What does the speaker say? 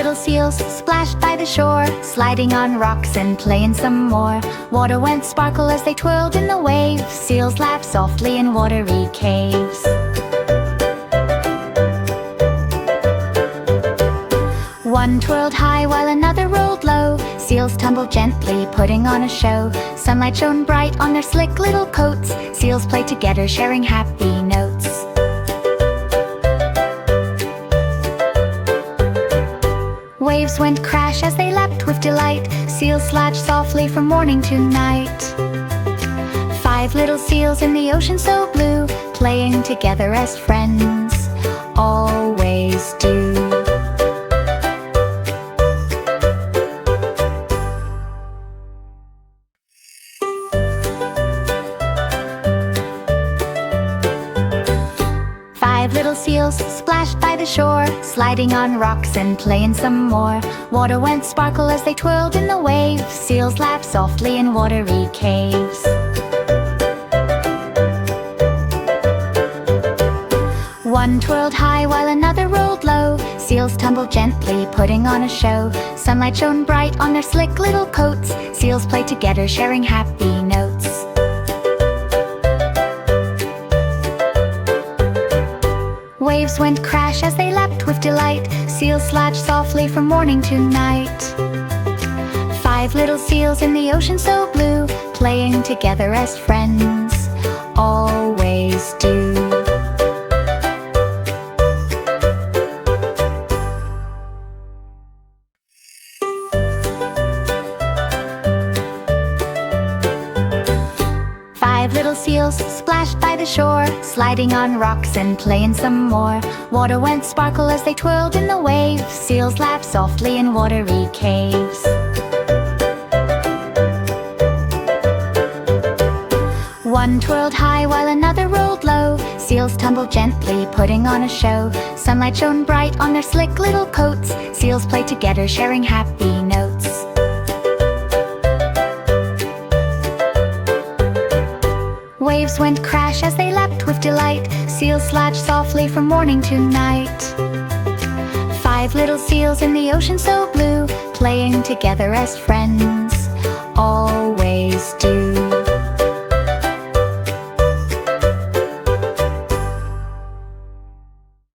little seals splashed by the shore, sliding on rocks and playing some more. Water went sparkle as they twirled in the waves. Seals laughed softly in watery caves. One twirled high while another rolled low. Seals tumbled gently, putting on a show. Sunlight shone bright on their slick little coats. Seals played together, sharing happy notes. Waves went crash as they lapped with delight. Seals slashed softly from morning to night. 5 little seals in the ocean so blue, playing together as friends always do. Little seals splashed by the shore, sliding on rocks and playing some more. Water went sparkle as they twirled in the waves. Seals laughed softly in watery caves. One twirled high while another rolled low. Seals tumbled gently, putting on a show. Sunlight shone bright on their slick little coats. Seals played together, sharing happy notes. Waves went crash as they lapped with delight. Seals slashed softly from morning to night. 5 little seals in the ocean so blue, playing together as friends always do. Little seals splashed by the shore, sliding on rocks and playing some more. Water went sparkle as they twirled in the waves. Seals laughed softly in watery caves. One twirled high while another rolled low. Seals tumbled gently, putting on a show. Sunlight shone bright on their slick little coats. Seals played together, sharing happy notes. Waves went crash as they lapped with delight. Seals slashed softly from morning to night. 5 little seals in the ocean so blue, playing together as friends always do.